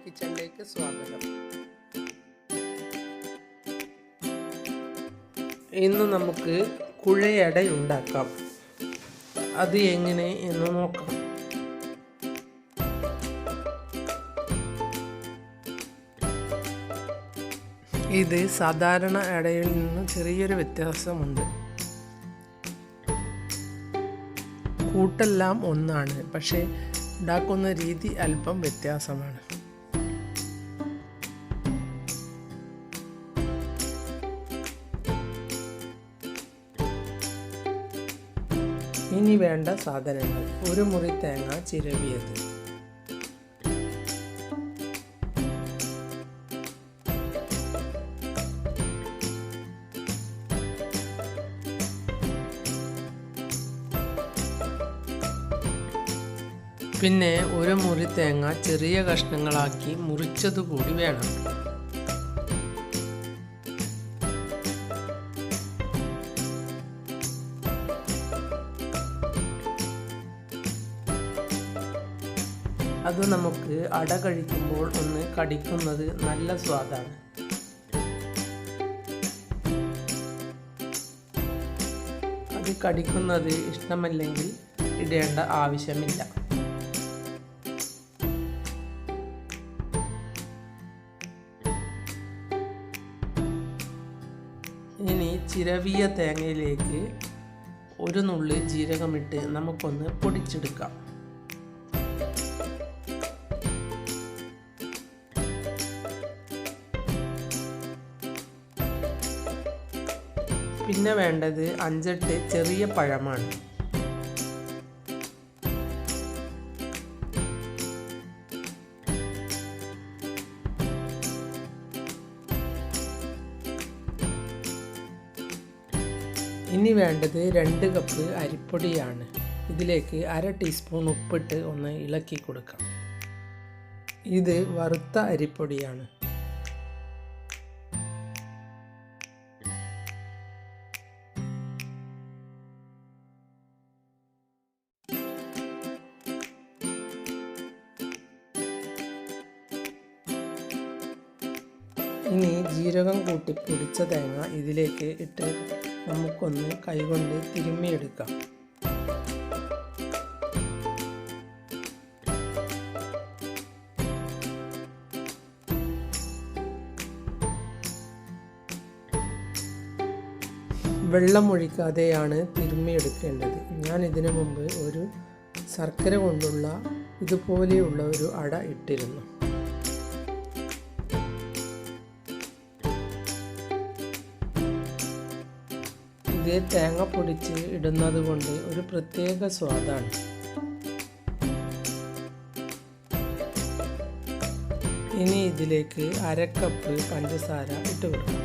കിച്ചണിലേക്ക് സ്വാഗതം. ഇന്ന് നമുക്ക് കുഴയട ഉണ്ടാക്കാം. അത് എങ്ങനെ എന്ന് നോക്കാം. ഇത് സാധാരണ അടയിൽ നിന്ന് ചെറിയൊരു വ്യത്യാസമുണ്ട്. കൂട്ടെല്ലാം ഒന്നാണ്, പക്ഷേ ഉണ്ടാക്കുന്ന രീതി അല്പം വ്യത്യാസമാണ്. ഇനി വേണ്ട സാധനങ്ങൾ: ഒരു മുറി തേങ്ങ ചിരവിയത്, പിന്നെ ഒരു മുറി തേങ്ങ ചെറിയ കഷ്ണങ്ങളാക്കി മുറിച്ചതുകൂടി വേണം. അത് നമുക്ക് അട കഴിക്കുമ്പോൾ ഒന്ന് കടിക്കുന്നത് നല്ല സ്വാദാണ്. അത് കടിക്കുന്നത് ഇഷ്ടമല്ലെങ്കിൽ ഇടേണ്ട ആവശ്യമില്ല. ഇനി ചിരവിയ തേങ്ങയിലേക്ക് ഒരു നുള്ളി ജീരകമിട്ട് നമുക്കൊന്ന് പൊടിച്ചെടുക്കാം. പിന്നെ വേണ്ടത് 5-8 ചെറിയ പഴമാണ്. ഇനി വേണ്ടത് 2 കപ്പ് അരിപ്പൊടിയാണ്. ഇതിലേക്ക് 1/2 ടീസ്പൂൺ ഉപ്പിട്ട് ഒന്ന് ഇളക്കി കൊടുക്കാം. ഇത് വറുത്ത അരിപ്പൊടിയാണ്. ഇനി ജീരകം കൂട്ടി പൊടിച്ച തേങ്ങ ഇതിലേക്ക് ഇട്ട് നമുക്കൊന്ന് കൈകൊണ്ട് തിരുമ്മിയെടുക്കാം. വെള്ളമൊഴിക്കാതെയാണ് തിരുമ്മിയെടുക്കേണ്ടത്. ഞാൻ ഇതിനു മുമ്പ് ഒരു ശർക്കര കൊണ്ടുള്ള ഇതുപോലെയുള്ള ഒരു അട ഇട്ടിരുന്നു. ഇത് തേങ്ങ പൊടിച്ച് ഇടുന്നത് കൊണ്ട് ഒരു പ്രത്യേക സ്വാദാണ്. ഇനി ഇതിലേക്ക് 1/2 കപ്പ് പഞ്ചസാര ഇട്ട് കൊടുക്കാം.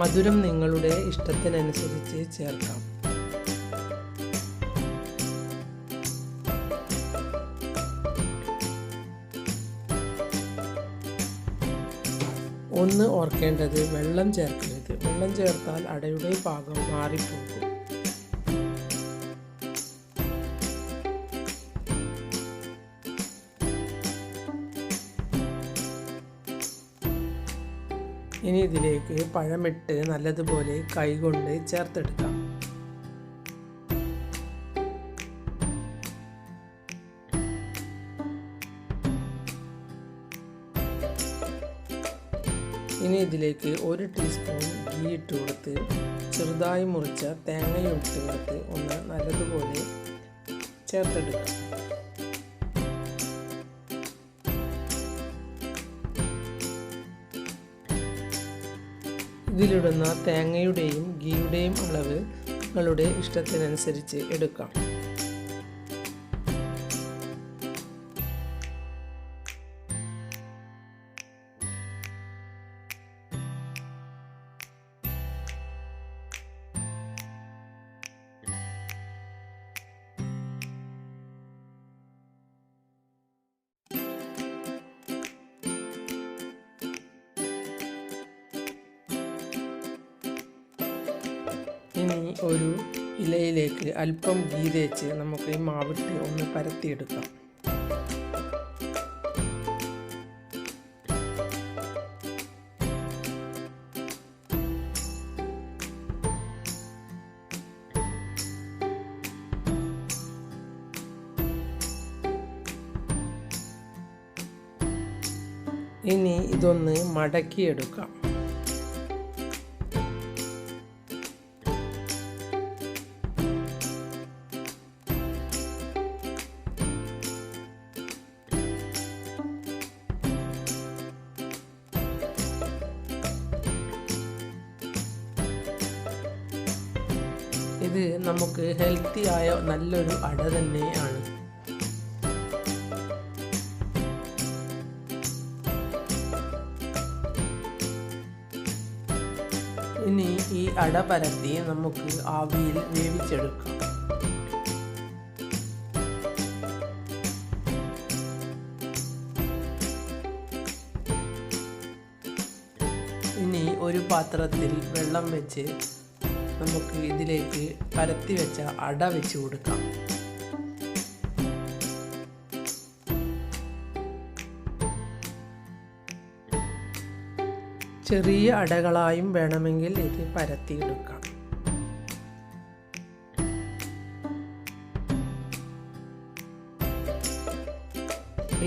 മധുരം നിങ്ങളുടെ ഇഷ്ടത്തിനനുസരിച്ച് ചേർക്കാം. ഒന്ന് ഓർക്കേണ്ടത്, വെള്ളം ചേർക്കരുത്. വെള്ളം ചേർത്താൽ അടയുടെ പാകം മാറിപ്പോകും. ഇനി ഇതിലേക്ക് പഴമിട്ട് നല്ലതുപോലെ കൈകൊണ്ട് ചേർത്തെടുക്കാം. ഇനി ഇതിലേക്ക് 1 ടീസ്പൂൺ ഗീ ഇട്ട് കൊടുത്ത് ചെറുതായി മുറിച്ച തേങ്ങയും ഇട്ട് കൊടുത്ത് ഒന്ന് നല്ലതുപോലെ ചേർത്തെടുക്കാം. ഇതിലിടുന്ന തേങ്ങയുടെയും ഗീയുടെയും അളവ് നിങ്ങളുടെ ഇഷ്ടത്തിനനുസരിച്ച് എടുക്കാം. ഇനി ഒരു ഇലയിലേക്ക് അല്പം ഗീ തേച്ച് നമുക്ക് ഈ മാവിട്ട് ഒന്ന് പരത്തിയെടുക്കാം. ഇനി ഇതൊന്ന് മടക്കിയെടുക്കാം. ഇത് നമുക്ക് ഹെൽത്തി ആയ നല്ലൊരു അട തന്നെയാണ്. ഇനി ഈ അട പരത്തി നമുക്ക് ആവിയിൽ വേവിച്ചെടുക്കാം. ഇനി ഒരു പാത്രത്തിൽ വെള്ളം വെച്ച് നമുക്ക് ഇതിലേക്ക് പരത്തി വെച്ച അട വെച്ച് കൊടുക്കാം. ചെറിയ അടകളായും വേണമെങ്കിൽ ഇത് പരത്തിയെടുക്കാം.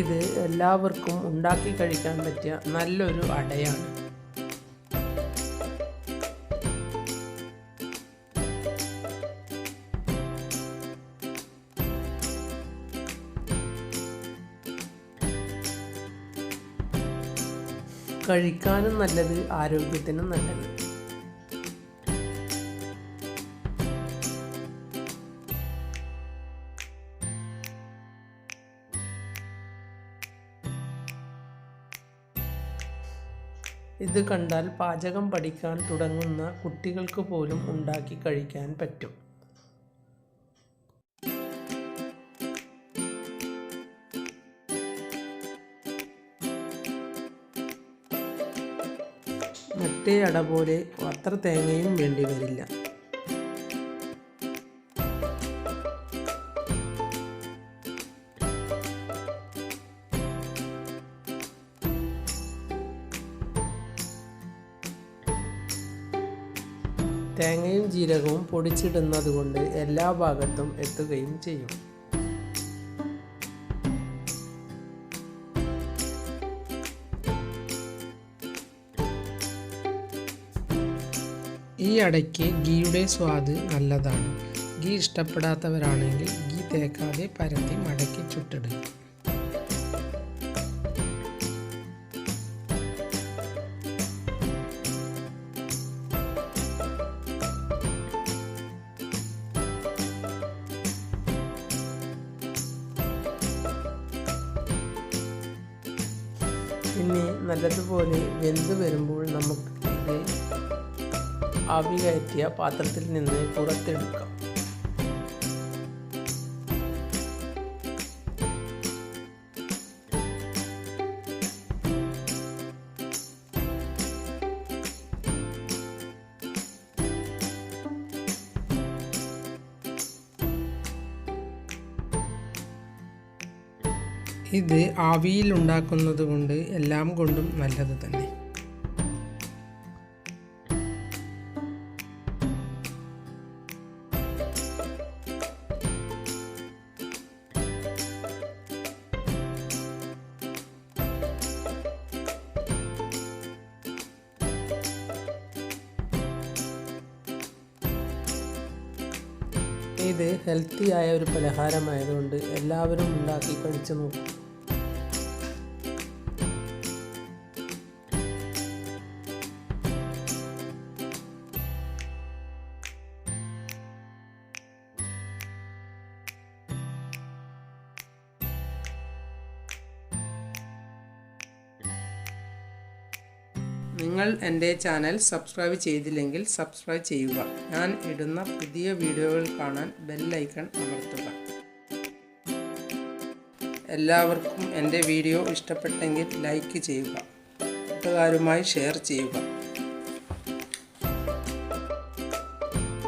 ഇത് എല്ലാവർക്കും ഉണ്ടാക്കി കഴിക്കാൻ പറ്റിയ നല്ലൊരു അടയാണ്. കഴിക്കാനും നല്ലത്, ആരോഗ്യത്തിനും നല്ലത്. ഇത് കണ്ടാൽ പാചകം പഠിക്കാൻ തുടങ്ങുന്ന കുട്ടികൾക്ക് പോലും ഉണ്ടാക്കി കഴിക്കാൻ പറ്റും. മറ്റേ അട പോലെ അത്ര തേങ്ങയും വേണ്ടി വരില്ല. തേങ്ങയും ജീരകവും പൊടിച്ചിടുന്നത് കൊണ്ട് എല്ലാ ഭാഗത്തും എത്തുകയും ചെയ്യും. ഈ അടയ്ക്ക് ഗീയുടെ സ്വാദ് നല്ലതാണ്. ഗീ ഇഷ്ടപ്പെടാത്തവരാണെങ്കിൽ ഗീ തേക്കാതെ പരത്തി മടക്കി ചുട്ടെടുക്കും. ഇനി നല്ലതുപോലെ വെന്ത് വരുമ്പോൾ നമുക്ക് ഇത് ആവി കയറ്റിയ പാത്രത്തിൽ നിന്ന് പുറത്തെടുക്കാം. ഇത് ആവിയിൽ ഉണ്ടാക്കുന്നത് കൊണ്ട് എല്ലാം കൊണ്ടും നല്ലത് തന്നെ. ഇത് ഹെൽത്തി ആയ ഒരു പലഹാരമായതുകൊണ്ട് എല്ലാവരും ഉണ്ടാക്കി കഴിച്ചു നോക്കും. നിങ്ങൾ എൻ്റെ ചാനൽ സബ്സ്ക്രൈബ് ചെയ്തില്ലെങ്കിൽ സബ്സ്ക്രൈബ് ചെയ്യുക. ഞാൻ ഇടുന്ന പുതിയ വീഡിയോകൾ കാണാൻ ബെൽ ഐക്കൺ അമർത്തുക. എല്ലാവർക്കും എൻ്റെ വീഡിയോ ഇഷ്ടപ്പെട്ടെങ്കിൽ ലൈക്ക് ചെയ്യുക, കൂട്ടുകാരുമായി ഷെയർ ചെയ്യുക.